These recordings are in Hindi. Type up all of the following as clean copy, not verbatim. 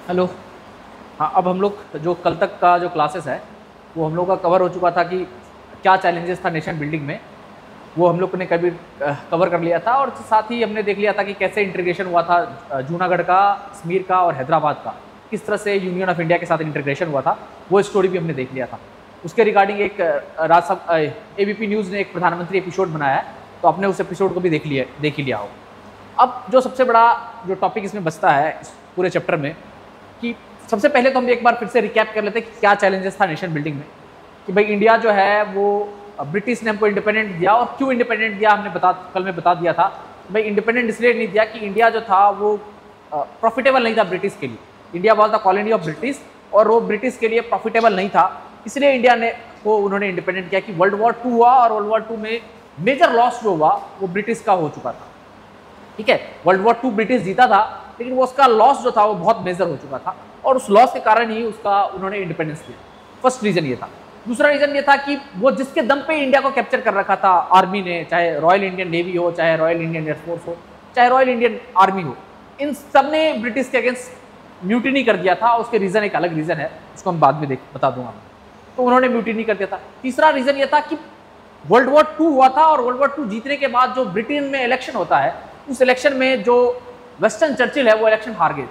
हेलो। हाँ, अब हम लोग जो कल तक का जो क्लासेस है वो हम लोग का कवर हो चुका था कि क्या चैलेंजेस था नेशन बिल्डिंग में, वो हम लोग ने कभी कवर कर लिया था। और साथ ही हमने देख लिया था कि कैसे इंटीग्रेशन हुआ था जूनागढ़ का, कश्मीर का और हैदराबाद का, किस तरह से यूनियन ऑफ इंडिया के साथ इंटीग्रेशन हुआ था, वो स्टोरी भी हमने देख लिया था। उसके रिगार्डिंग एक राज्यसभा एबीपी न्यूज़ ने एक प्रधानमंत्री एपिसोड बनाया है, तो आपने उस एपिसोड को भी देख ही लिया हो। अब जो सबसे बड़ा जो टॉपिक इसमें बचता है इस पूरे चैप्टर में, कि सबसे पहले तो हम एक बार फिर से रिकैप कर लेते हैं कि क्या चैलेंजेस था नेशन बिल्डिंग में। कि भाई इंडिया जो है वो ब्रिटिश ने हमको इंडिपेंडेंट दिया, और क्यों इंडिपेंडेंट दिया हमने कल में बता दिया था। भाई इंडिपेंडेंट इसलिए नहीं दिया कि इंडिया जो था वो प्रॉफिटेबल नहीं था ब्रिटिश के लिए। India was the colony of British, और वो ब्रिटिश के लिए प्रॉफिटेबल नहीं था, इसलिए इंडिया ने को उन्होंने इंडिपेंडेंट किया। कि वर्ल्ड वॉर 2 हुआ, और वर्ल्ड वॉर 2 में मेजर लॉस जो हुआ वो ब्रिटिश का हो चुका था। ठीक है, वर्ल्ड वॉर 2 ब्रिटिश जीता था, लेकिन वो उसका लॉस जो था वो बहुत मेजर हो चुका था, और उस लॉस के कारण ही उसका उन्होंने इंडिपेंडेंस दिया। फर्स्ट रीजन ये था। दूसरा रीजन ये था कि वो जिसके दम पे इंडिया को कैप्चर कर रखा था आर्मी ने, चाहे रॉयल इंडियन नेवी हो, चाहे रॉयल इंडियन एयरफोर्स हो, चाहे रॉयल इंडियन आर्मी हो, इन सब ने ब्रिटिश के अगेंस्ट म्यूटिनी कर दिया था। उसके रीजन एक अलग रीजन है, उसको हम बाद में बता दूंगा। तो उन्होंने म्यूटिनी कर दिया था। तीसरा रीजन ये था कि वर्ल्ड वॉर 2 हुआ था, और वर्ल्ड वॉर 2 जीतने के बाद जो ब्रिटेन में इलेक्शन होता है, उस इलेक्शन में जो वेस्टर्न चर्चिल है वो इलेक्शन हार गए थे,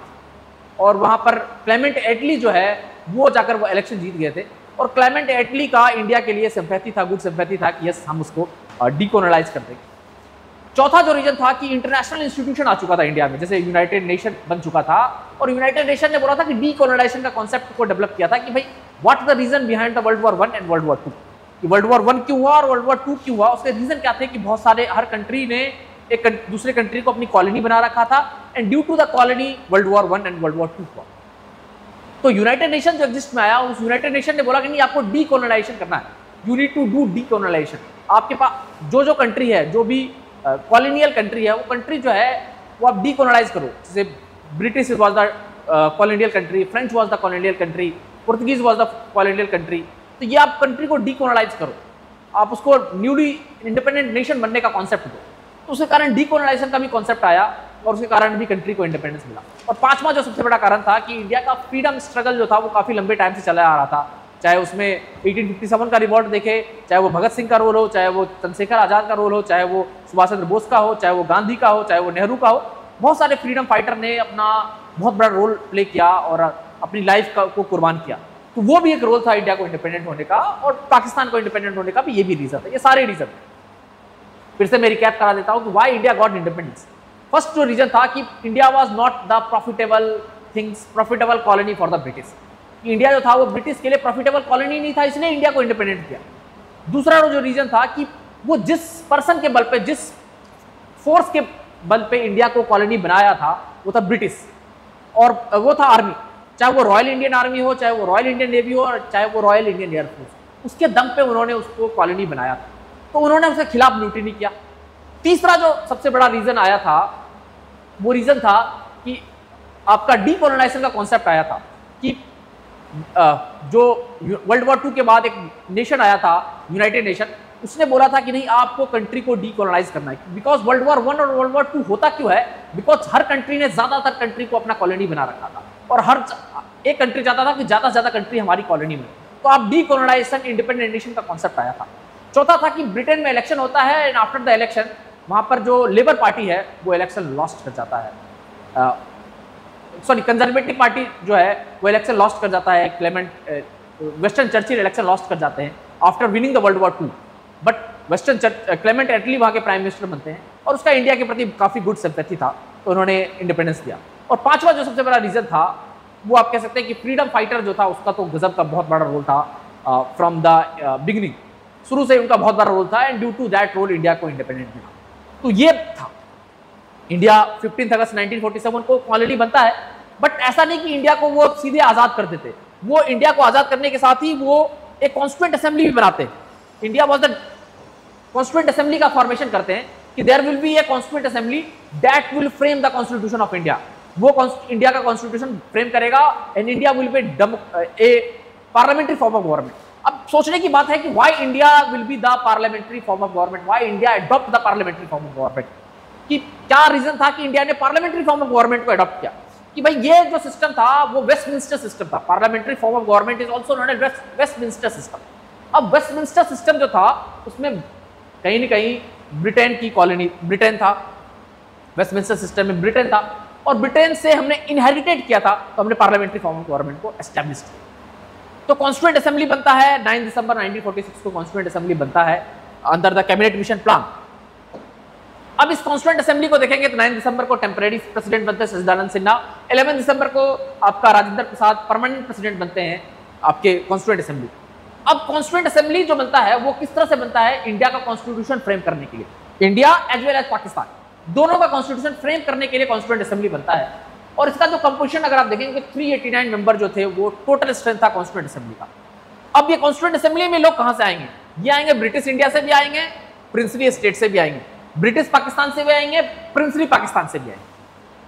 और वहां पर क्लेमेंट एटली जो है वो जाकर वो इलेक्शन जीत गए थे। और क्लेमेंट एटली का इंडिया के लिए सिंपैथी था, गुड सिंपैथी था कि यस हम उसको डीकोलोनाइज कर देंगे। चौथा जो रीजन था कि इंटरनेशनल इंस्टीट्यूशन आ चुका था इंडिया में, जैसे यूनाइटेड नेशन बन चुका था, और यूनाइटेड नेशन ने बोला था कि डीकोलोनाइजेशन का कॉन्सेप्ट को डेवलप किया था कि भाई what the reason behind the world war 1 and world war 2। कि वर्ल्ड वॉर 1 क्यों हुआ और वर्ल्ड वॉर 2 क्यों हुआ, उसके रीजन क्या थे कि बहुत सारे हर कंट्री ने एक दूसरे कंट्री को अपनी कॉलोनी बना रखा था, and due to the colony world war 1 and world war 2 हुआ। तो यूनाइटेड नेशन जो एग्जिस्ट में आया, उस यूनाइटेड नेशन ने बोला कि नहीं आपको डीकोलोनाइजेशन करना है, you need to do decolonisation. आपके पास जो कंट्री है, जो भी कॉलोनियल कंट्री है, वो कंट्री जो है वो आप डीकोलोनाइज करो। जैसे British was the colonial country, French was the colonial country, Portuguese was the colonial country. तो ये आप कंट्री को डीकोलोनाइज करो, आप उसको न्यूली इंडिपेंडेंट नेशन बनने का कॉन्सेप्ट दो। तो उसके कारण डीकोलोनाइजेशन का भी कॉन्सेप्ट आया, और उसके कारण भी कंट्री को इंडिपेंडेंस मिला। और पांचवा जो सबसे बड़ा कारण था कि इंडिया का फ्रीडम स्ट्रगल जो था वो काफी लंबे टाइम से चला आ रहा था। चाहे उसमें 1857 का रिवॉल्ट देखे, चाहे वो भगत सिंह का रोल हो, चाहे वो चंद्रशेखर आजाद का रोल हो, चाहे वो सुभाष चंद्र बोस का हो, चाहे वो गांधी का हो, चाहे वो नेहरू का हो, बहुत सारे फ्रीडम फाइटर ने अपना बहुत बड़ा रोल प्ले किया और अपनी लाइफ को कुर्बान किया। तो वो भी एक रोल था इंडिया को इंडिपेंडेंट होने का, और पाकिस्तान को इंडिपेंडेंट होने का भी ये भी रीजन था। ये सारे रीजन फिर से मैं रिकैप करा देता हूं कि why India got independence. First जो रीजन था कि India was not the profitable colony for the British. India जो था वो ब्रिटिश के लिए प्रॉफिटेबल कॉलोनी नहीं था, इसलिए इंडिया को इंडिपेंडेंट किया। दूसरा जो रीजन था कि वो जिस पर्सन के बल पे, जिस फोर्स के बल पे इंडिया को कॉलोनी बनाया था वो था ब्रिटिश, और वो था आर्मी। चाहे वो रॉयल इंडियन आर्मी हो, चाहे वो रॉयल इंडियन नेवी हो, और चाहे वो रॉयल इंडियन एयरफोर्स, उसके दम पे उन्होंने उसको कॉलोनी बनाया था। तो उन्होंने उसके खिलाफ म्यूटिनी किया। तीसरा जो सबसे बड़ा रीजन आया था वो रीजन था कि आपका डीकोलोनाइजेशन का कॉन्सेप्ट आया था। कि जो वर्ल्ड वॉर 2 के बाद एक नेशन आया था यूनाइटेड नेशन, उसने बोला था कि नहीं आपको कंट्री को डीकोलोनाइज करना है। बिकॉज वर्ल्ड वॉर 1 और वर्ल्ड वॉर 2 होता क्यों है, बिकॉज हर कंट्री ने ज्यादातर कंट्री को अपना कॉलोनी बना रखा था, और हर एक कंट्री चाहता था कि ज्यादा से ज्यादा कंट्री हमारी कॉलोनी में। तो आप डीकोलोनाइजेशन, इंडिपेंडेंट नेशन का कॉन्सेप्ट आया था। चौथा था कि ब्रिटेन में इलेक्शन होता है, एंड आफ्टर द इलेक्शन वहां पर जो लेबर पार्टी है वो इलेक्शन लॉस्ट कर जाता है, कंजर्वेटिव पार्टी जो है वो इलेक्शन लॉस्ट कर जाता है। वेस्टर्न चर्चिल इलेक्शन लॉस्ट कर जाते हैं after winning the world war 2, but Clement Attlee वहां के प्राइम मिनिस्टर बनते हैं, और उसका इंडिया के प्रति काफी गुड सिंपैथी था, तो उन्होंने इंडिपेंडेंस दिया। और पांचवा जो सबसे बड़ा रीजन था वो आप कह सकते हैं कि फ्रीडम फाइटर जो था उसका तो गजब का बहुत बड़ा रोल था फ्रॉम द बिगिनिंग, शुरू से उनका बहुत बड़ा रोल था, and due to that role India को इंडिपेंडेंट मिला। तो ये था इंडिया 15 अगस्त 1947 को कॉलोनी बनता है, बट ऐसा नहीं कि इंडिया को वो सीधे आजाद कर देते। वो इंडिया को आजाद करने के साथ ही वो एक कॉन्स्टिट्यूएंट असेंबली भी बनाते हैं। India was the constituent assembly का फॉर्मेशन करते हैं कि there will be a constituent assembly that will frame the constitution of India. वो इंडिया का कॉन्स्टिट्यूशन फ्रेम करेगा, and India will be a parliamentary form of government. अब सोचने की बात है कि why India will be the parliamentary form of government, why India adopt the parliamentary form of government. कि क्या रीजन था कि इंडिया ने पार्लियामेंट्री फॉर्म ऑफ गवर्नमेंट को अडॉप्ट किया। कि भाई ये जो सिस्टम था वो वेस्टमिंस्टर सिस्टम था। Parliamentary form of government is also known as Westminster system. अब वेस्टमिंस्टर सिस्टम जो था उसमें कहीं ना कहीं ब्रिटेन की कॉलोनी, ब्रिटेन था, वेस्टमिंस्टर सिस्टम में ब्रिटेन था, और ब्रिटेन से हमने इनहेरिटेड किया था, तो हमने पार्लियामेंट्री फॉर्म ऑफ गवर्नमेंट को एस्टैब्लिश किया। तो कॉन्स्टिट्यूएंट असेंबली बनता है 9 दिसंबर 1946 को कॉन्स्टिट्यूएंट असेंबली बनता है under the cabinet mission plan. अब इस कॉन्स्टिट्यूएंट असेंबली को देखेंगे तो 9 दिसंबर को टेम्परेरी प्रेसिडेंट बनते हैं सच्चिदानंद सिन्हा, 11 दिसंबर को आपका राजेंद्र प्रसाद परमानेंट प्रेसिडेंट बनते हैं आपके कॉन्स्टिट्यूएंट असेंबली। अब कॉन्स्टिट्यूएंट असेंबली जो बनता है वो किस तरह से बनता है? इंडिया का कॉन्स्टिट्यूशन फ्रेम करने के लिए, India as well as Pakistan दोनों का कॉन्स्टिट्यूशन फ्रेम करने के लिए कॉन्स्टिट्यूएंट असेंबली बनता है। और इसका जो कंपोजिशन अगर आप देखेंगे 389 मेंबर जो थे वो टोटल स्ट्रेंथ था कॉन्स्टिट्यूएंट असेंबली का। अब ये कॉन्स्टिट्यूएंट असेंबली में लोग कहां से आएंगे? ये आएंगे ब्रिटिश इंडिया से भी आएंगे, प्रिंसली स्टेट से भी आएंगे, ब्रिटिश पाकिस्तान से भी आएंगे, प्रिंसली पाकिस्तान से भी आएंगे।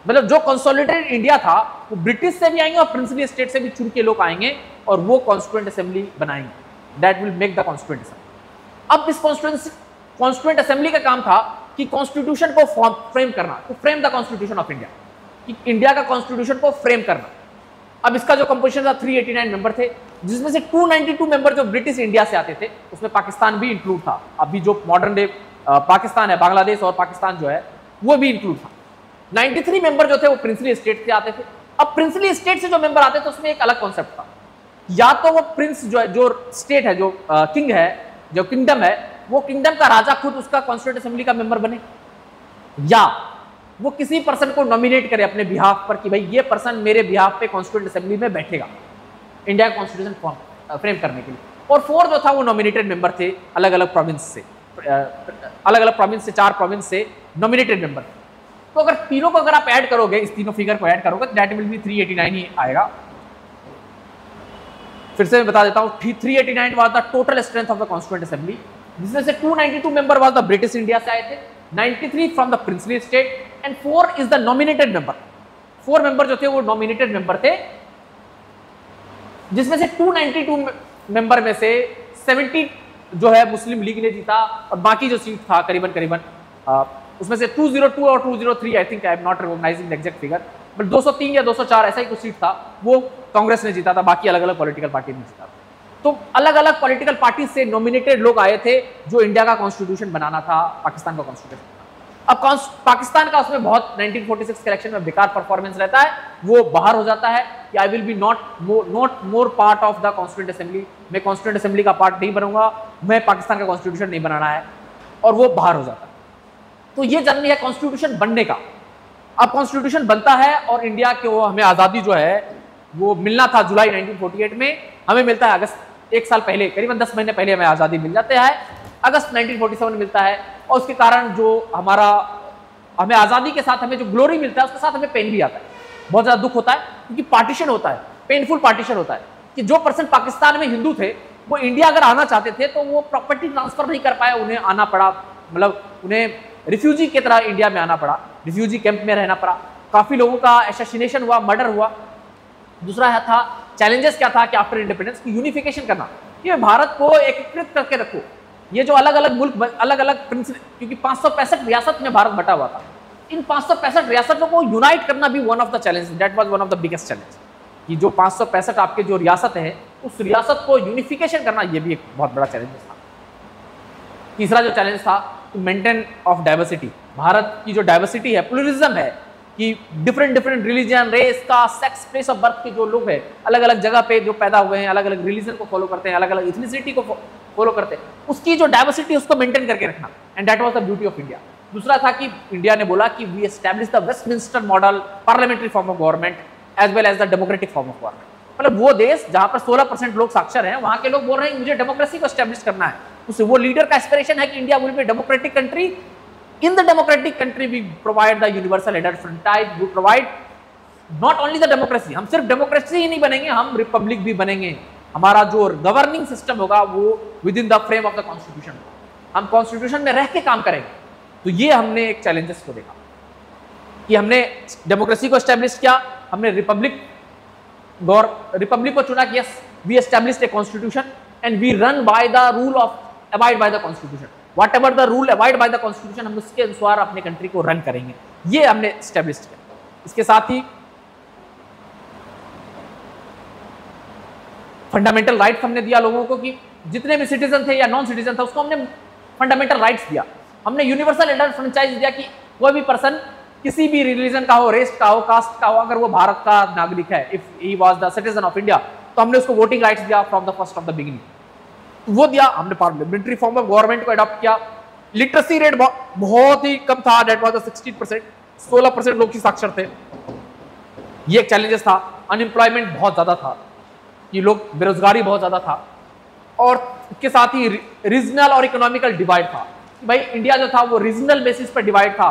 मतलब जो कंसोलिडेटेड इंडिया था वो ब्रिटिश से भी आएंगे और प्रिंसली स्टेट से भी चुन के लोग आएंगे और वो कॉन्स्टिट्यूएंट असेंबली बनाएंगे। That will make the constituent assembly. अब इस कॉन्स्टिट्यूएंट असेंबली का काम था कि कॉन्स्टिट्यूशन को फ्रेम करना, तो frame the constitution of India, कि इंडिया का कॉन्स्टिट्यूशन को फ्रेम करना। अब इसका जो कंपोजिशन था 389 मेंबर थे, जिसमें से 292 मेंबर जो ब्रिटिश इंडिया से आते थे, उसमें पाकिस्तान भी इंक्लूड था। अभी जो मॉडर्न डे पाकिस्तान है, बांग्लादेश और पाकिस्तान जो है वो भी इंक्लूड था। 93 मेंबर जो थे वो प्रिंसली स्टेट से आते थे। अब प्रिंसली स्टेट से जो मेंबर आते थे उसमें एक अलग कॉन्सेप्ट था, या तो वो प्रिंस जो स्टेट है, जो किंग है, जो किंगडम है, वो किंगडम का राजा खुद उसका कॉन्स्टिट्यूएंट असेंबली का मेंबर बने, या वो किसी पर्सन को नॉमिनेट करे अपने बिहाफ पर कि भाई ये पर्सन मेरे बिहाफ पे कॉन्स्टिट्यूएंट असेंबली में बैठेगा इंडिया का कॉन्स्टिट्यूशन फ्रेम करने के लिए। और 4 जो था वो नॉमिनेटेड मेंबर थे अलग अलग प्रोविंस से, अलग अलग प्रोविंस से, 4 प्रोविंस से नॉमिनेटेड मेंबर। तो अगर तीनों को अगर आप ऐड करोगे, इस तीनों फिगर को ऐड करोगे, दैट विल बी 389 ही आएगा। फिर से मैं बता देता हूं, 389 was the total strength of the constituent assembly, जिसमें से 292 member was the British India से आए थे, 93 from the princely state and 4 is the nominated member. 4 member जो थे वो नॉमिनेटेड मेंबर थे, जिसमें से 292 मेंबर में से 70 जो है मुस्लिम लीग ने जीता, और बाकी जो सीट था करीबन उसमें से 202 और 203, I think I am not recognising the exact figure, but 203 या 204 ऐसा ही कुछ सीट था, वो कांग्रेस ने जीता था, बाकी अलग अलग पॉलिटिकल पार्टी ने जीता था। तो अलग अलग पॉलिटिकल पार्टी से नॉमिनेटेड लोग आए थे जो इंडिया का कॉन्स्टिट्यूशन बनाना था, पाकिस्तान का कॉन्स्टिट्यूशन। अब पाकिस्तान का उसमें बहुत 1946 के इलेक्शन में बेकार परफॉर्मेंस रहता है, वो बाहर हो जाता है कि I will be not more part of the constituent assembly, मैं कॉन्स्टिट्यूएंट असेंबली का पार्ट नहीं बनूंगा, मैं पाकिस्तान का कॉन्स्टिट्यूशन नहीं बनाना है, और वो बाहर हो जाता है। तो ये जर्नी है कॉन्स्टिट्यूशन बनने का। अब कॉन्स्टिट्यूशन बनता है और इंडिया को हमें आज़ादी जो है वो मिलना था जुलाई 1948 में, हमें मिलता है अगस्त, 1 साल पहले, करीबन 10 महीने पहले हमें आज़ादी मिल जाते हैं, अगस्त 1947 मिलता है। और उसके कारण जो हमें आज़ादी के साथ हमें जो ग्लोरी मिलता है उसके साथ हमें पेन भी आता है, बहुत ज़्यादा दुख होता है, क्योंकि पार्टीशन होता है, पेनफुल पार्टीशन होता है, कि जो पर्सन पाकिस्तान में हिंदू थे वो इंडिया अगर आना चाहते थे तो वो प्रॉपर्टी ट्रांसफर नहीं कर पाए, उन्हें आना पड़ा, मतलब उन्हें रिफ्यूजी की तरह इंडिया में आना पड़ा, रिफ्यूजी कैंप में रहना पड़ा, काफ़ी लोगों का एसेसिनेशन हुआ, मर्डर हुआ। दूसरा था चैलेंजेस क्या था कि आफ्टर इंडिपेंडेंस की यूनिफिकेशन करना, ये भारत को एकीकृत करके रखो, ये जो अलग अलग मुल्क, अलग अलग प्रिंसिपल, क्योंकि 565 रियासत में भारत बटा हुआ था, इन 565 रियासतों को यूनाइट करना भी one of the challenge, that was one of the biggest challenge, कि जो 565 आपके जो रियासत है उस रियासत को यूनिफिकेशन करना, ये भी एक बहुत बड़ा चैलेंज था। तीसरा जो चैलेंज था to maintain of diversity, Bharat की जो डाइवर्सिटी है, प्लूरलिज्म है, कि डिफरेंट रिलीजन, रेस, का सेक्स, प्लेस ऑफ बर्थ के जो लोग हैं, अलग अलग जगह पे जो पैदा हुए हैं, अलग अलग रिलीजन को फॉलो करते हैं, अलग अलग इथनिसिटी को फॉलो करते हैं, उसकी जो डाइवर्सिटी उसको मेंटेन करके रखना, and that was the beauty of India. दूसरा था कि इंडिया ने बोला कि we establish the Westminster model parliamentary form of government as well as the democratic form of government. मतलब वो देश जहां पर 16% लोग साक्षर हैं, वहां के लोग बोल रहे हैं मुझे डेमोक्रेसी को एस्टैब्लिश करना है, उससे वो लीडर का एस्पिरेशन है कि India will B democratic country. In the democratic country, we provide the universal adult franchise. We provide not only the democracy. हम सिर्फ डेमोक्रेसी ही नहीं बनेंगे, हम रिपब्लिक भी बनेंगे। हमारा जो गवर्निंग सिस्टम होगा वो with in the frame of the constitution, हम कॉन्स्टिट्यूशन में रह के काम करेंगे। तो ये हमने एक चैलेंजेस को देखा कि हमने डेमोक्रेसी को एस्टेब्लिश किया, हमने रिपब्लिक को चुना कि yes we established a constitution and we run by the rule of abide by the constitution, whatever the rule abide by the constitution, हम उसके अनुसार अपने कंट्री को रन करेंगे, ये हमने एस्टेब्लिश किया। इसके साथ ही फंडामेंटल राइट्स हमने दिया लोगों को कि जितने भी सिटीजन थे या नॉन सिटीजन थे उसको हमने फंडामेंटल राइट्स दिया। हमने यूनिवर्सल एडल्ट फ्रेंचाइज दिया कि कोई भी पर्सन किसी भी रिलीजन का हो, रेस का हो, कास्ट का हो, अगर वो भारत का नागरिक है, if he was the citizen of India, तो हमने उसको वोटिंग राइट्स दिया from the first of the beginning. वो दिया हमने। पार्लियामेंट्री फॉर्म ऑफ गवर्नमेंट को अडॉप्ट किया। लिटरेसी रेट बहुत ही कम था, डेट वाज 16%, 16% लोग ही साक्षर थे। ये एक चैलेंजेस था। अनएम्प्लॉयमेंट बहुत ज्यादा था, कि लोग बेरोजगारी बहुत ज्यादा था, और इसके साथ ही रीजनल और इकोनॉमिकल डिवाइड था। भाई इंडिया जो था वो रीजनल बेसिस पर डिवाइड था,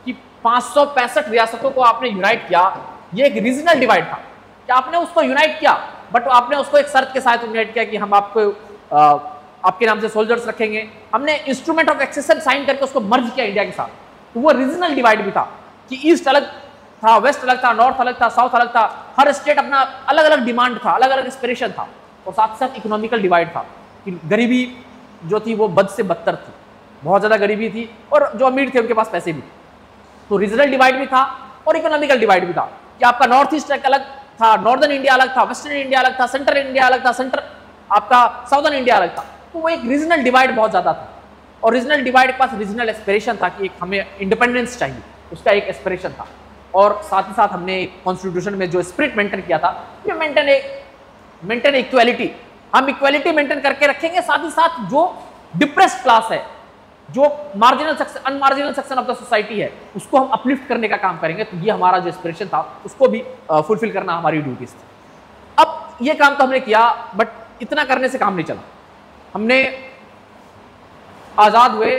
कि 565 रियासतों को आपने यूनाइट किया। ये एक रीजनल डिवाइड था कि आपने उसको यूनाइट किया, बट आपने उसको एक शर्त के साथ यूनाइट किया कि हम आपको आपके नाम से सोल्जर्स रखेंगे। हमने इंस्ट्रूमेंट ऑफ एक्सेशन साइन करके उसको मर्ज किया इंडिया के साथ। तो वो रीजनल डिवाइड भी था कि ईस्ट अलग था, वेस्ट अलग था, नॉर्थ अलग था, साउथ अलग था। हर स्टेट अपना अलग अलग डिमांड था, अलग अलग एस्पिरेशन था। और साथ साथ इकोनॉमिकल डिवाइड था कि गरीबी जो थी वो बद से बदतर थी, बहुत ज़्यादा गरीबी थी, और जो अमीर थे उनके पास पैसे भी। तो रीजनल डिवाइड भी था और इकोनॉमिकल डिवाइड भी था कि आपका नॉर्थ ईस्ट अलग था, नॉर्दर्न इंडिया अलग था, वेस्टर्न इंडिया अलग था, सेंट्रल इंडिया अलग था, आपका साउदर्न इंडिया अलग था। तो वो एक रीजनल डिवाइड बहुत ज़्यादा था। और रीजनल डिवाइड के पास रीजनल एस्पिरेशन था कि एक हमें इंडिपेंडेंस चाहिए, उसका एक एस्पिरेशन था। और साथ ही साथ हमने कॉन्स्टिट्यूशन में जो स्पिरिट मेंटेन किया था, ये मेंटेन इक्वालिटी। हम इक्वालिटी मेंटेन करके रखेंगे, साथ ही साथ जो डिप्रेस्ड क्लास है, जो marginal section, unmarginal section of the society है, उसको हम अपलिफ्ट करने का काम करेंगे। तो ये हमारा जो एस्पिरेशन था उसको भी फुलफिल करना हमारी ड्यूटीज थी। अब ये काम तो हमने किया, बट इतना करने से काम नहीं चला। हमने आजाद हुए,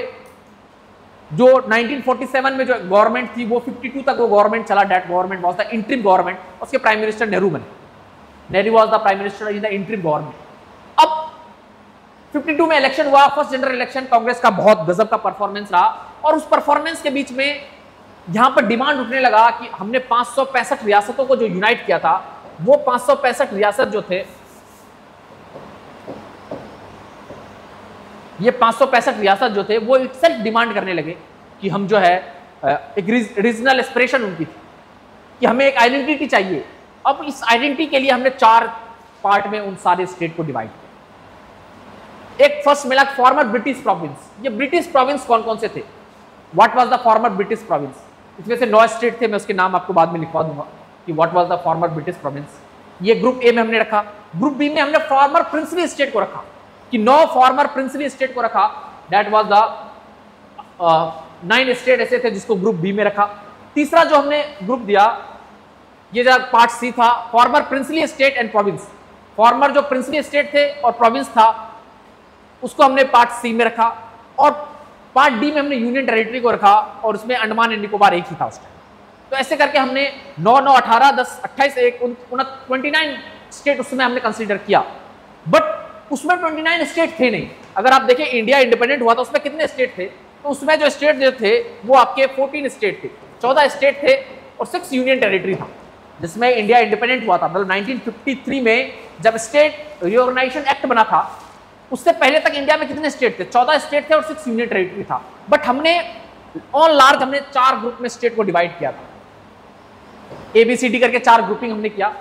जो 1947 में जो गवर्नमेंट थी वो 52 तक वो गवर्नमेंट चला। That government was the interim government. उसके प्राइम मिनिस्टर नेहरू बने। Nehru was the prime minister in the interim government. अब 52 में इलेक्शन हुआ, फर्स्ट जनरल इलेक्शन। कांग्रेस का बहुत गजब का परफॉर्मेंस रहा, और उस परफॉर्मेंस के बीच में यहां पर डिमांड उठने लगा कि हमने 565 रियासतों को जो यूनाइट किया था, वो 565 रियासत जो थे, ये 565 रियासत जो थे वो सेल्फ डिमांड करने लगे कि हम जो है एक रीजनल एस्पिरेशन उनकी थी कि हमें एक आइडेंटिटी चाहिए। अब इस आइडेंटिटी के लिए हमने 4 पार्ट में उन सारे स्टेट को डिवाइड किया। एक फर्स्ट मिला फॉर्मर ब्रिटिश प्रोविंस। ये ब्रिटिश प्रोविंस कौन कौन से थे? What was the former British province? इसमें से 9 स्टेट थे, मैं उसके नाम आपको बाद में लिखवा दूंगा कि what was the former British province. ये ग्रुप ए में हमने रखा। ग्रुप बी में हमने फॉर्मर प्रिंसली स्टेट को रखा, कि 9 फॉर्मर प्रिंसली स्टेट को रखा। दैट वाज द 9 स्टेट ऐसे थे जिसको ग्रुप बी में रखा। तीसरा जो हमने ग्रुप दिया, ये जो पार्ट सी था, farmer princely state and province. Farmer जो प्रिंसली स्टेट थे और प्रोविंस था, उसको हमने पार्ट सी में रखा। और पार्ट डी में हमने यूनियन टेरिटरी को रखा, और उसमें अंडमान एंड निकोबार एक ही था उस टाइम। तो ऐसे करके हमने 9, 9, 18, 10, 28, 29 स्टेट उसमें हमने कंसिडर किया। बट उसमें 29 स्टेट थे नहीं। अगर आप देखें इंडिया इंडिपेंडेंट हुआ था उसमें कितने स्टेट थे, तो उसमें जो स्टेट जो थे वो आपके 14 स्टेट थे, 14 स्टेट थे और 6 यूनियन टेरिटरी था जिसमें इंडिया इंडिपेंडेंट हुआ था। मतलब 1953 में जब स्टेट रिऑर्गेनाइजेशन एक्ट बना था, उससे पहले तक इंडिया में कितने स्टेट थे? 14 स्टेट थे और 6 यूनियन टेरिटरी था। बट हमने ऑन लार्ज हमने 4 ग्रुप में स्टेट को डिवाइड किया था। ABCD करके 4 ग्रुपिंग हमने किया,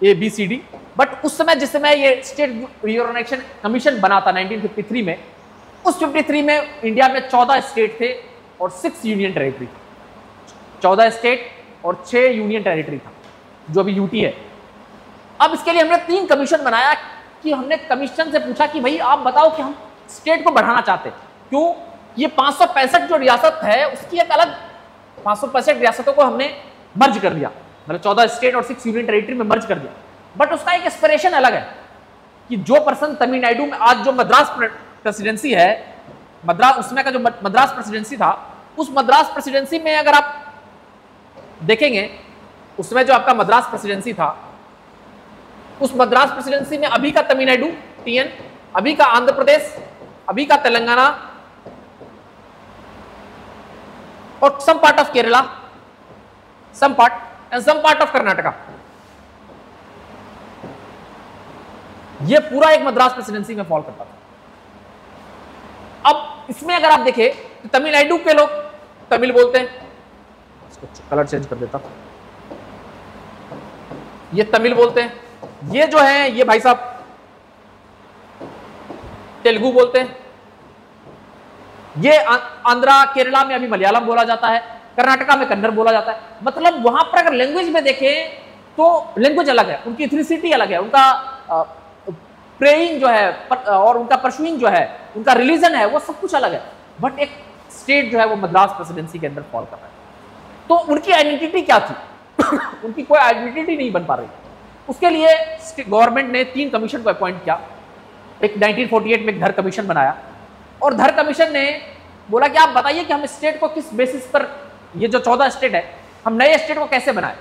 ABCD। बट उस समय जिस समय ये स्टेट रिऑर्गेनाइजेशन कमीशन बना था 1953 में, उस 53 में इंडिया में 14 स्टेट थे और 6 यूनियन टेरिटरी। 14 स्टेट और 6 यूनियन टेरिटरी था, जो अभी यूटी है। अब इसके लिए हमने 3 कमीशन बनाया कि हमने कमीशन से पूछा कि भाई आप बताओ कि हम स्टेट को बढ़ाना चाहते हैं, क्यों? ये 565 जो रियासत है उसकी एक अलग 565 रियासतों को हमने मर्ज कर दिया, मतलब 14 स्टेट और 6 यूनियन टेरिटरी में मर्ज कर दिया। बट उसका एक एस्पिरेशन अलग है कि जो पर्सन तमिलनाडु में आज जो मद्रास प्रेसिडेंसी है, उसमें का जो मद्रास प्रेसिडेंसी था, उस मद्रास प्रेसिडेंसी में अगर आप देखेंगे, उसमें जो आपका मद्रास प्रेसिडेंसी था, उस मद्रास प्रेसिडेंसी में अभी का तमिलनाडु TN, अभी का आंध्र प्रदेश, अभी का तेलंगाना और some part of Kerala, some part of Karnataka, ये पूरा एक मद्रास प्रेसिडेंसी में फॉल करता था। अब इसमें अगर आप देखें तो तमिलनाडु के लोग तमिल बोलते हैं, इसको कलर चेंज कर देता, ये तमिल बोलते हैं। ये जो है ये भाई साहब तेलुगु बोलते हैं, ये आंध्रा केरला में अभी मलयालम बोला जाता है, कर्नाटका में कन्नड़ बोला जाता है। मतलब वहां पर अगर लैंग्वेज में देखें तो लैंग्वेज अलग है, उनकी एथनिसिटी अलग है, उनका प्रेइंग जो है और उनका परसुइंग जो है, उनका रिलीजन है, वो सब कुछ अलग है। बट एक स्टेट जो है वो मद्रास प्रेसिडेंसी के अंदर फॉल कर रहा है। तो उनकी आइडेंटिटी क्या थी? उनकी कोई आइडेंटिटी नहीं बन पा रही। उसके लिए गवर्नमेंट ने 3 कमीशन को अपॉइंट किया। एक 1948 में एक धर कमीशन बनाया और धर कमीशन ने बोला कि आप बताइए कि हम स्टेट को किस बेसिस पर, ये जो 14 स्टेट है, हम नए स्टेट को कैसे बनाए।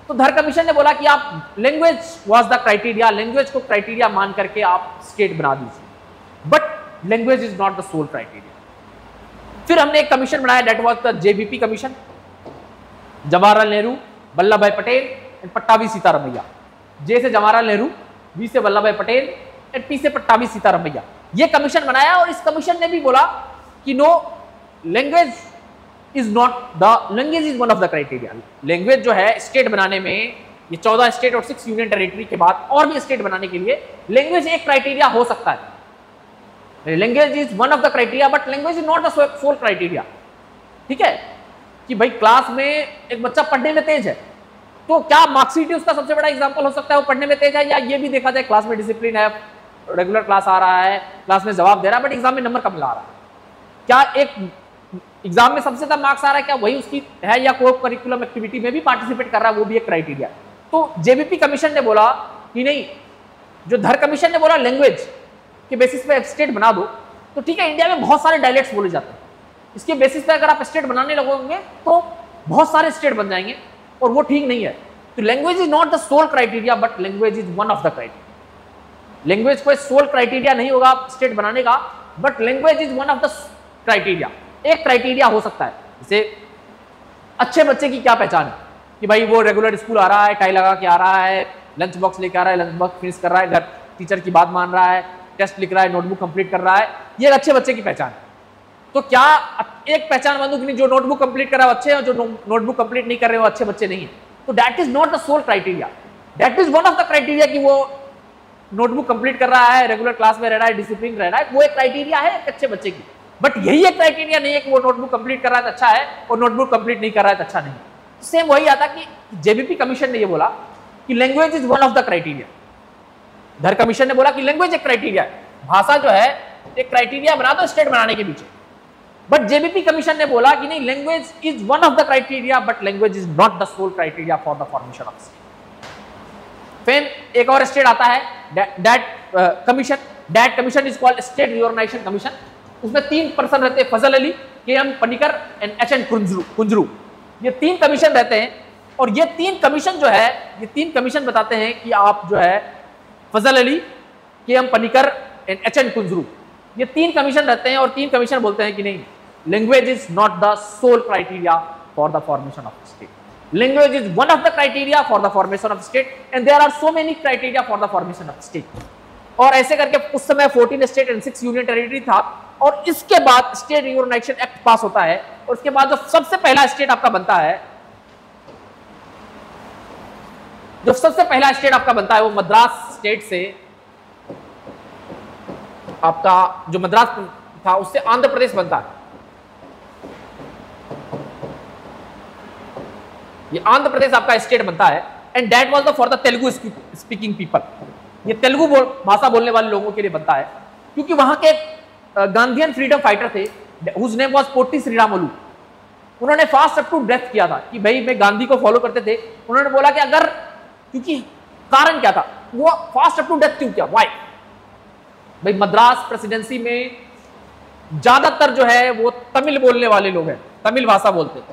तो धर कमीशन ने बोला कि आप language was the criteria, language को क्राइटेरिया मान करके आप स्टेट बना दीजिए, but language is not the sole criteria. फिर हमने एक कमीशन बनाया, that was the JBP commission, Jawaharlal Nehru, Vallabh Bhai Patel and Pattabhi Sitaramayya. J से जवाहरलाल नेहरू, बी से वल्लभ भाई पटेल एंड पी से पट्टाभी सीतारामैया। ये कमीशन बनाया और इस कमीशन ने भी बोला कि no, language is not the, language is one of the criteria. Language जो है स्टेट बनाने में, ये 14 स्टेट और 6 यूनियन टेरिटरी के बाद और भी स्टेट बनाने के लिए लैंग्वेज एक क्राइटेरिया हो सकता है। Language is one of the criteria but language is not the sole criteria. ठीक है कि भाई क्लास में एक बच्चा पढ़ने में तेज है, तो क्या मार्कशीट उसका सबसे बड़ा एग्जांपल हो सकता है वो पढ़ने में तेज है, या ये भी देखा जाए क्लास में डिसिप्लिन है, रेगुलर क्लास आ रहा है, क्लास में जवाब दे रहा है, बट एग्जाम में नंबर कम ला रहा है। क्या एक एग्जाम में सबसे ज्यादा मार्क्स आ रहा है, क्या वही उसकी है, या को करिकुलम एक्टिविटी में भी पार्टिसिपेट कर रहा है, वो भी एक क्राइटेरिया। तो जेबीपी कमीशन ने बोला कि नहीं, जो धर कमीशन ने बोला लैंग्वेज के बेसिस पे स्टेट बना दो, तो ठीक है, इंडिया में बहुत सारे डायलेक्ट्स बोले जाते हैं, इसके बेसिस पे अगर आप स्टेट बनाने लगोगे तो बहुत सारे स्टेट बन जाएंगे और वो ठीक नहीं है। तो language is not the sole criteria but language is one of the criteria. Language कोई सोल क्राइटेरिया नहीं होगा स्टेट बनाने का, but language is one of the criteria, एक क्राइटेरिया हो सकता है। जैसे अच्छे बच्चे की क्या पहचान है कि भाई वो रेगुलर स्कूल आ रहा है, टाई लगा के आ रहा है, लंच बॉक्स लेके आ रहा है, लंच बॉक्स फिनिश कर रहा है, घर टीचर की बात मान रहा है, टेस्ट लिख रहा है, नोटबुक कंप्लीट कर रहा है, ये अच्छे बच्चे की पहचान है। तो क्या एक पहचान बंदू कि नहीं, जो नोटबुक कंप्लीट कर रहा है अच्छे हैं और जो नोटबुक कंप्लीट नहीं कर रहे हो अच्छे बच्चे नहीं है? तो that is not the sole criteria, that is one of the criteria कि वो नोटबुक कंप्लीट कर रहा है, रेगुलर क्लास में रह रहा है, डिसिप्लिन रह रहा है, वो एक क्राइटेरिया है एक अच्छे बच्चे की। बट यही एक क्राइटेरिया नहीं है कि वो नोटबुक कंप्लीट कर रहा है तो अच्छा है और नोटबुक कंप्लीट नहीं कर रहा है तो अच्छा नहीं। सेम वही आता कि जेबीपी कमीशन ने ये बोला कि language is one of the criteria. धर कमीशन ने बोला कि लैंग्वेज एक क्राइटेरिया है, भाषा जो है एक क्राइटेरिया बना दो स्टेट बनाने के पीछे। बट जेबीपी कमीशन ने बोला कि नहीं, language is one of the criteria but language is not the sole criteria for the formation of state. फिर एक और स्टेट आता है that commission, that commission is called state reorganisation commission. उसमें 3 पर्सन रहते हैं, Fazal Ali, K M. Panikkar and H N. Kunzru. ये 3 कमीशन रहते हैं और ये 3 कमीशन जो है, ये 3 कमीशन बताते हैं कि आप जो है Fazal Ali, K M. Panikkar and H N. Kunzru, ये 3 कमीशन रहते हैं और 3 कमीशन बोलते हैं कि नहीं, language is not the sole criteria for the formation of state. Language is one of the criteria for the formation of state and there are so many criteria for the formation of state. और ऐसे करके उस समय 14 स्टेट एंड 6 यूनियन टेरिटरी था और इसके बाद स्टेट रिओर्गनाइजेशन एक्ट पास होता है और उसके बाद जो सबसे पहला स्टेट आपका बनता है, जो सबसे पहला स्टेट आपका बनता है वो मद्रास स्टेट से, आपका जो मद्रास था उससे आंध्र प्रदेश बनता है। ये आंध्र प्रदेश आपका स्टेट बनता है and that was the for the Telugu speaking people. ये तेलुगु भाषा बोलने वाले लोगों के लिए बनता है क्योंकि वहां के गांधीयन फ्रीडम फाइटर थे whose name was Potti Sriramulu. उन्होंने फास्ट अप टू डेथ किया था कि भाई मैं गांधी को फॉलो करते थे। उन्होंने बोला कि अगर, क्योंकि कारण क्या था, वो फास्ट अप टू डेथ क्यों किया, व्हाई? भाई मद्रास प्रेसिडेंसी में ज्यादातर जो है वो तमिल बोलने वाले लोग हैं, तमिल भाषा बोलते हैं,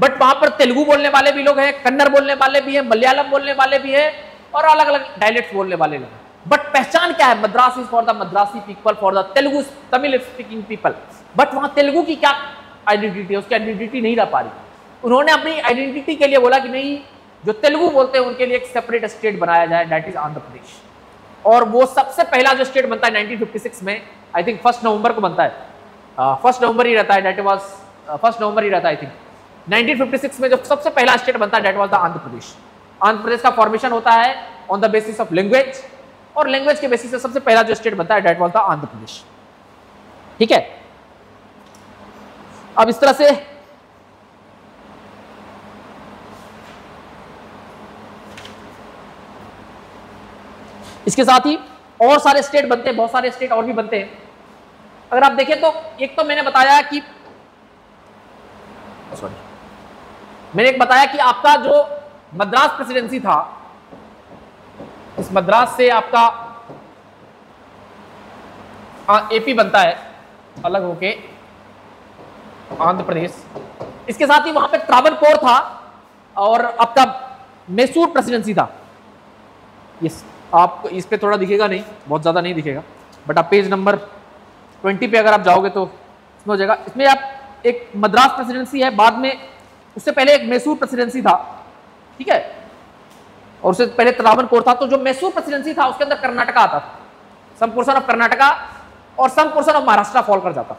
बट वहां पर तेलुगु बोलने वाले भी लोग हैं, कन्नड़ बोलने वाले भी हैं, मलयालम बोलने वाले भी हैं और अलग अलग डायलेक्ट्स बोलने वाले लोग हैं। बट पहचान क्या है? Madras is for the Madrasi people, for the Telugu Tamil speaking people. But वहां तेलुगु की क्या आइडेंटिटी है, उसकी आइडेंटिटी नहीं रह पा रही। उन्होंने अपनी आइडेंटिटी के लिए बोला कि नहीं, जो तेलुगु बोलते हैं उनके लिए एक सेपरेट स्टेट बनाया जाए, दैट इज आंध्र प्रदेश। और वो सबसे पहला जो स्टेट बनता है 1956 में, आई थिंक 1 नवंबर को बनता है, 1 नवंबर ही रहता है, दैट वाज 1 नवंबर ही रहता है आई थिंक। 1956 में जो सबसे पहला स्टेट बनता है दैट वाज द आंध्र प्रदेश। आंध्र प्रदेश का फॉर्मेशन होता है on the basis of language और लैंग्वेज के बेसिस से सबसे पहला जो स्टेट बनता है डेट वाज द आंध्र प्रदेश। ठीक है, अब इस तरह से इसके साथ ही और सारे स्टेट बनते हैं, बहुत सारे स्टेट और भी बनते हैं। अगर आप देखें तो एक तो मैंने बताया कि आपका जो मद्रास प्रेसिडेंसी था, इस मद्रास से आपका एपी बनता है अलग होके आंध्र प्रदेश। इसके साथ ही वहां पे त्रावणकोर था और आपका मैसूर प्रेसिडेंसी था। यस, आप इस पे थोड़ा दिखेगा नहीं, बहुत ज्यादा नहीं दिखेगा, बट आप पेज नंबर 20 पे अगर आप जाओगे तो इसमें हो जाएगा। इसमें आप एक मद्रास प्रेसिडेंसी है, बाद में उससे पहले एक मैसूर प्रेसिडेंसी था। ठीक है, और उससे पहले त्रावणकोर था। तो जो मैसूर प्रेसिडेंसी था उसके अंदर कर्नाटका आता था, सम पोर्शन ऑफ कर्नाटका और some portion of Maharashtra fall कर जाता।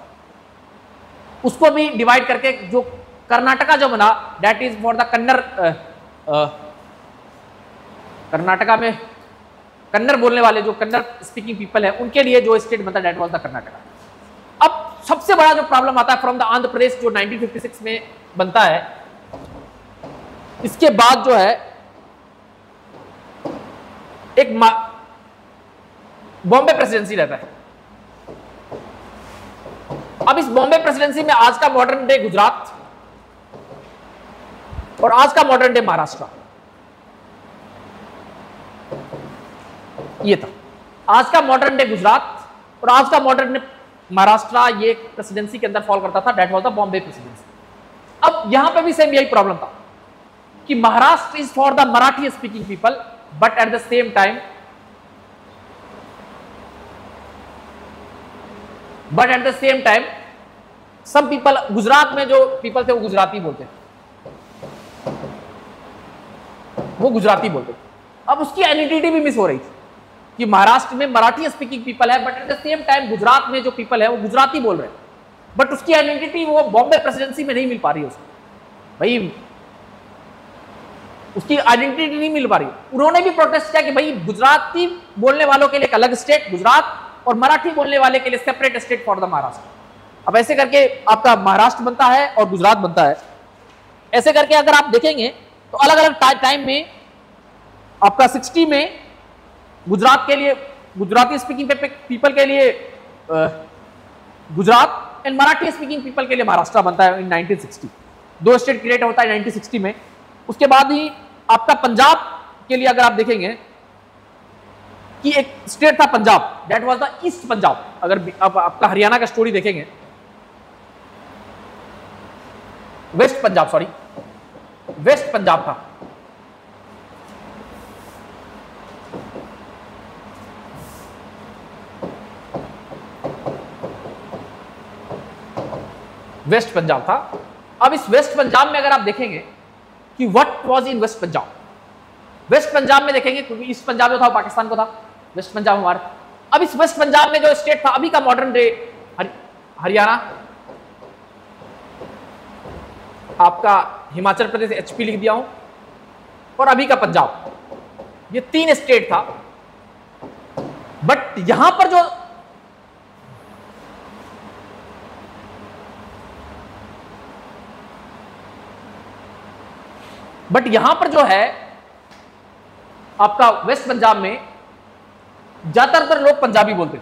उसको भी डिवाइड करके जो कर्नाटका जो बना that is for the Kannada, Karnataka में कन्नड़ बोलने वाले जो कन्नड़ स्पीकिंग पीपल है उनके लिए जो स्टेट बनता दैट वाज द कर्नाटका। अब सबसे बड़ा जो प्रॉब्लम आता है फ्रॉम द आंध्र प्रदेश जो 1956 में बनता है, इसके बाद जो है एक बॉम्बे प्रेसिडेंसी रहता है। अब इस बॉम्बे प्रेसिडेंसी में आज का मॉडर्न डे गुजरात और आज का मॉडर्न डे महाराष्ट्र, ये था आज का मॉडर्न डे गुजरात और आज का मॉडर्न डे महाराष्ट्र, ये प्रेसिडेंसी के अंदर फॉल करता था, that was the Bombay presidency. अब यहां पे भी सेम यही प्रॉब्लम था कि Maharashtra is for the Marathi speaking people, but at the same time सब पीपल, गुजरात में जो पीपल थे वो गुजराती बोलते थे, अब उसकी आइडेंटिटी भी मिस हो रही थी कि महाराष्ट्र में मराठी स्पीकिंग पीपल है, but at the same time Gujarat में जो पीपल है वो गुजराती बोल रहे हैं, बट उसकी आइडेंटिटी वो बॉम्बे प्रेसिडेंसी में नहीं मिल पा रही है उसको। भाई उसकी आइडेंटिटी नहीं मिल पा रही। उन्होंने भी प्रोटेस्ट किया कि भाई गुजराती बोलने वालों के लिए एक अलग स्टेट गुजरात और मराठी बोलने वाले के लिए separate state for the Maharashtra. अब ऐसे करके आपका महाराष्ट्र बनता है और गुजरात बनता है। ऐसे करके अगर आप देखेंगे तो अलग अलग टाइम में आपका 60 में गुजरात के लिए, गुजराती स्पीकिंग पीपल के लिए Gujarat and Marathi speaking people के लिए महाराष्ट्र बनता है इन 1960। दो स्टेट क्रिएट होता है 1960 में। उसके बाद ही आपका पंजाब के लिए अगर आप देखेंगे कि एक स्टेट था Punjab, that was the east Punjab. अगर आप आपका हरियाणा का स्टोरी देखेंगे, वेस्ट पंजाब था। वेस्ट पंजाब था। अब इस वेस्ट पंजाब में अगर आप देखेंगे कि what was in west Punjab में देखेंगे, क्योंकि ईस्ट पंजाब जो था पाकिस्तान को था, वेस्ट पंजाब हमारा। अब इस वेस्ट पंजाब में जो स्टेट था अभी का मॉडर्न डे हरियाणा, आपका हिमाचल प्रदेश एचपी लिख दिया हूं, और अभी का पंजाब, ये 3 स्टेट था। बट यहां पर जो है आपका वेस्ट पंजाब में ज्यादातर लोग पंजाबी बोलते थे,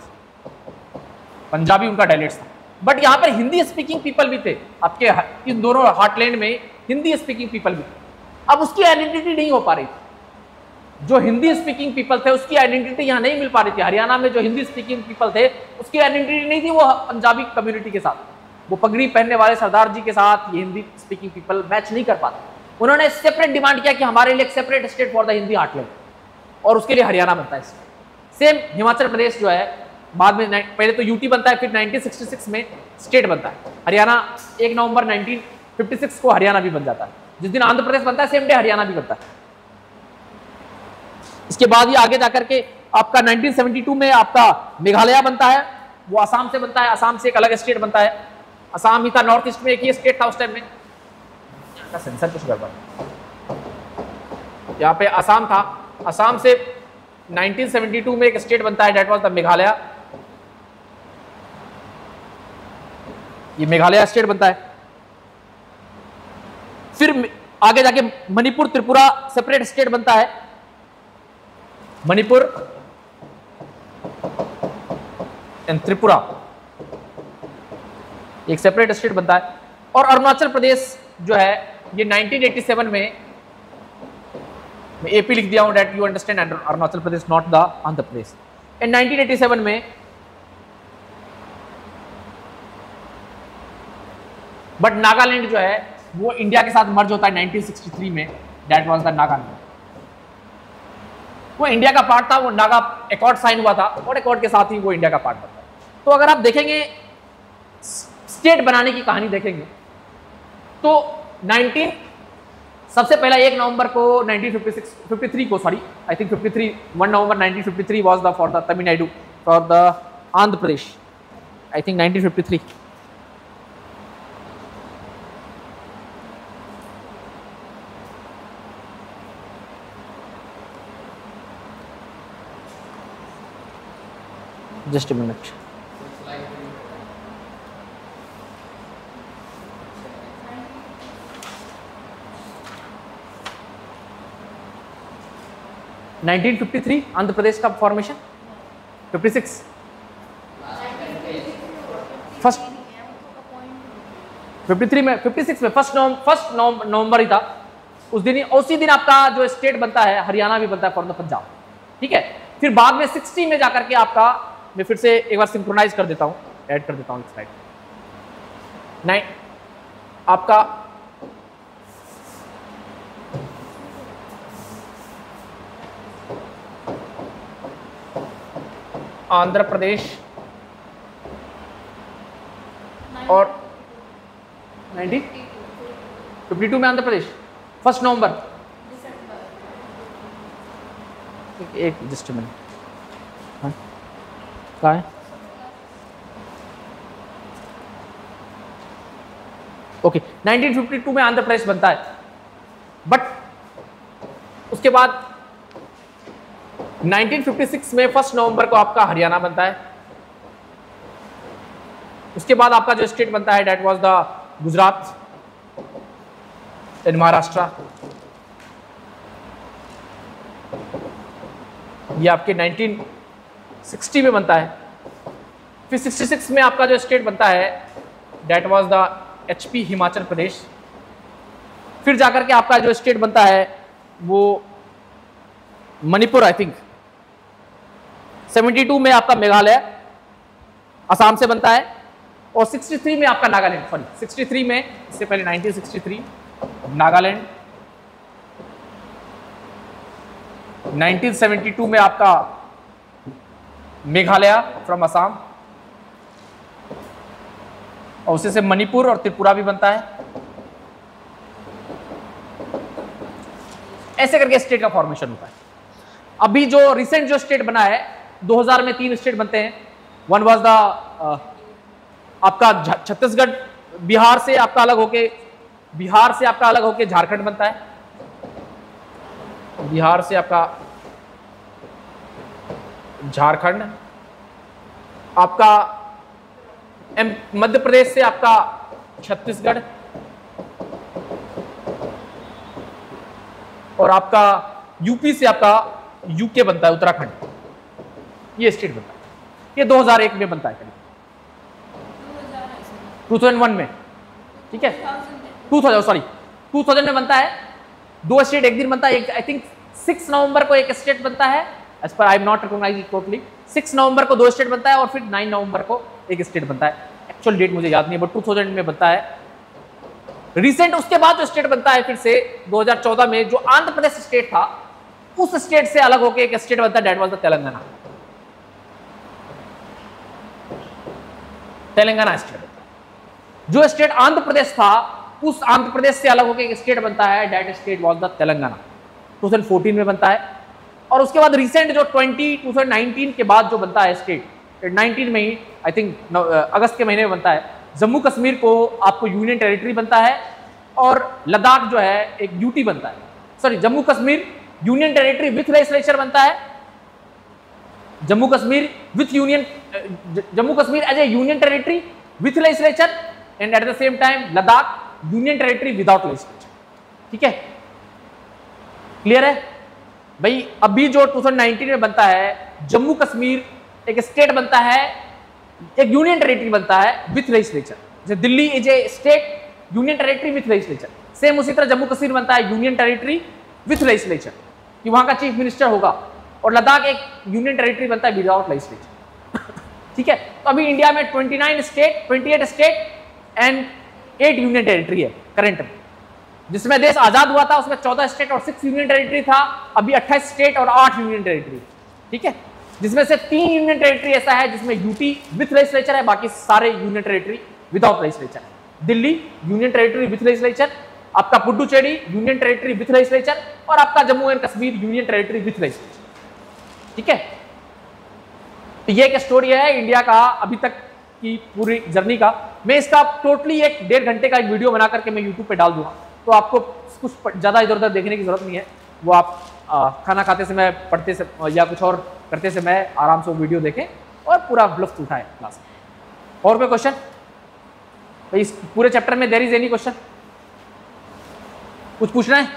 पंजाबी उनका डायलेक्ट था। बट यहां पर हिंदी स्पीकिंग पीपल भी थे, आपके इन दोनों हार्टलैंड में हिंदी स्पीकिंग पीपल भी थे। अब उसकी आइडेंटिटी नहीं हो पा रही थी, जो हिंदी स्पीकिंग पीपल थे उसकी आइडेंटिटी यहां नहीं मिल पा रही थी। हरियाणा में जो हिंदी स्पीकिंग पीपल थे उसकी आइडेंटिटी नहीं थी वो पंजाबी कम्युनिटी के साथ, वो पगड़ी पहनने वाले सरदार जी के साथ ये हिंदी स्पीकिंग पीपल मैच नहीं कर पाते। उन्होंने सेपरेट डिमांड किया कि हमारे लिए एक separate state for the Hindi heartland, और उसके लिए हरियाणा बनता है। सेम हिमाचल प्रदेश जो है बाद में पहले तो यूटी बनता है, फिर 1966 में स्टेट बनता है हरियाणा। 1 नवंबर 1956 को हरियाणा भी बन जाता है। जिस दिन आंध्र प्रदेश बनता है सेम डे हरियाणा भी बनता है। इसके बाद ही आगे जाकर के आपका 1972 में आपका मेघालय बनता है, वो असम से बनता है। असम से एक अलग स्टेट बनता है, असम ही था, नॉर्थ ईस्ट में एक ही स्टेट था उस टाइम में। यहाँ का सेंसर कुछ गड़बड़, यहाँ पे असम था, असम से 1972 में एक स्टेट बनता है, डेट वाज द मेघालय। ये मेघालय स्टेट बनता है। फिर आगे जाके मणिपुर त्रिपुरा सेपरेट स्टेट बनता है। मणिपुर एंड त्रिपुरा एक सेपरेट स्टेट बनता है। और अरुणाचल प्रदेश जो है ये 1987 में, मैं एपी लिख दिया हूं that you understand, Arunachal Pradesh not the Andhra Pradesh. In 1987 में बट नागालैंड जो है वो इंडिया के साथ मर्ज होता है 1963 में, डेट वाज द नागालैंड। वो इंडिया का पार्ट था, वो नागा एकॉर्ड साइन हुआ था और एकॉर्ड के साथ ही वो इंडिया का पार्ट बनता है। तो अगर आप देखेंगे स्टेट बनाने की कहानी देखेंगे तो सबसे पहला 1 नवंबर को 1953 को, sorry I think 1 November 1953 was the for the Tamil Nadu, for the Andhra Pradesh, I think 1953। Just a minute. Andhra Pradesh का फॉर्मेशन 56 फर्स्ट 53 में 56 में फर्स्ट नवंबर ही था उस दिन ही। उसी दिन आपका जो स्टेट बनता है हरियाणा भी बनता है फॉर द पंजाब, ठीक है। फिर बाद में 60 में जाकर के आपका, मैं फिर से एक बार सिंक्रोनाइज कर देता हूं, ऐड कर देता हूं स्लाइड 9 आपका आंध्र प्रदेश और 1952 में आंध्र प्रदेश 1 नवंबर, एक जस्ट मिनट, कहाँ है? ओके 1952 में आंध्र प्रदेश बनता है, बट उसके बाद 1956 में 1 नवंबर को आपका हरियाणा बनता है। उसके बाद आपका जो स्टेट बनता है that was the Gujarat and Maharashtra. ये आपके 1960 में बनता है। फिर 66 में आपका जो स्टेट बनता है that was the HP Himachal Pradesh. फिर जाकर के आपका जो स्टेट बनता है वो मणिपुर, आई थिंक 72 में आपका मेघालय असम से बनता है। और 63 में आपका नागालैंड, सॉरी 63 में, इससे पहले 1963 नागालैंड, 1972 में आपका मेघालय फ्रॉम असम, और उसी से मणिपुर और त्रिपुरा भी बनता है। ऐसे करके स्टेट का फॉर्मेशन होता है। अभी जो रिसेंट जो स्टेट बना है 2000 में 3 स्टेट बनते हैं। वन वाज द आपका छत्तीसगढ़, बिहार से आपका अलग होके झारखंड बनता है। बिहार से आपका झारखंड, आपका मध्य प्रदेश से आपका छत्तीसगढ़, और आपका यूपी से आपका यूके बनता है, उत्तराखंड। ये स्टेट बनता है। ये 2001 में बनता है, करीब 2001 में, ठीक है 2000 में बनता है। 2 स्टेट एक दिन बनता है। आई थिंक 6 नवंबर को एक स्टेट बनता है, as per I am not recognize it totally. 6 नवंबर को 2 स्टेट बनता है और फिर 9 नवंबर को एक स्टेट बनता है। एक्चुअल डेट मुझे याद नहीं है, बट 2000 में बनता है रिसेंट। उसके बाद जो स्टेट बनता है फिर से 2014 में, जो आंध्र प्रदेश स्टेट था, उस स्टेट से अलग होकर एक स्टेट बनता है, that was the Telangana. Telangana state, जो स्टेट आंध्र प्रदेश था, उस आंध्र प्रदेश से अलग होकर एक स्टेट बनता है, that state was the Telangana. 2014 में बनता है। और उसके बाद रिसेंट जो 2019 के बाद जो बनता है स्टेट, 19 में ही आई थिंक अगस्त के महीने में बनता है, जम्मू कश्मीर को आपको यूनियन टेरिटरी बनता है और लद्दाख जो है एक यूटी बनता है। Sorry, Jammu Kashmir union territory with legislature बनता है Jammu Kashmir with union, Jammu Kashmir as a union territory with legislature and at the same time Ladakh union territory without legislature. ठीक है, क्लियर है भाई। अभी जो 2019 में बनता है, जम्मू कश्मीर एक स्टेट बनता है, एक यूनियन टेरिटरी बनता है विथ लेजिस्लेचर। जैसे Delhi is a state union territory with legislature, same उसी तरह जम्मू कश्मीर बनता है यूनियन टेरिटरी विथ लेजिस्लेचर कि वहां का चीफ मिनिस्टर होगा, और लद्दाख एक यूनियन टेरिटरी बनता है विदाउट लेजिस्लेचर। ठीक है, तो अभी इंडिया में 28 स्टेट एंड 8 यूनियन टेरिटरी है करंट में। जिसमें देश आजाद हुआ था उसमें 14 स्टेट और 6 यूनियन टेरिटरी था, अभी 28 स्टेट और 8 यूनियन टेरिटरी। ठीक है, जिसमें से 3 यूनियन टेरिटरी ऐसा है जिसमें यूटी विथ लेजिस्लेचर है, बाकी सारे यूनियन टेरिटरी विदाउट लेजिस्लेचर है। Delhi union territory with legislature, आपका Puducherry union territory with legislature, और आपका Jammu and Kashmir union territory with legislature. ठीक है, तो ये एक स्टोरी है इंडिया का अभी तक की पूरी जर्नी का। मैं इसका टोटली 1-1.5 घंटे का एक वीडियो बना करके मैं यूट्यूब पे डाल दूंगा, तो आपको कुछ ज़्यादा इधर उधर देखने की जरूरत नहीं है। वो आप खाना खाते समय, पढ़ते से या कुछ और करते समय आराम से वो वीडियो देखें और पूरा लुत्फ उठाएं क्लास में। और कोई क्वेश्चन भाई इस पूरे चैप्टर में? There is any question? कुछ पूछना है?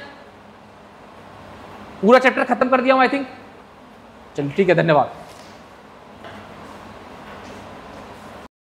पूरा चैप्टर खत्म कर दिया हूं आई थिंक। चलिए ठीक है, धन्यवाद।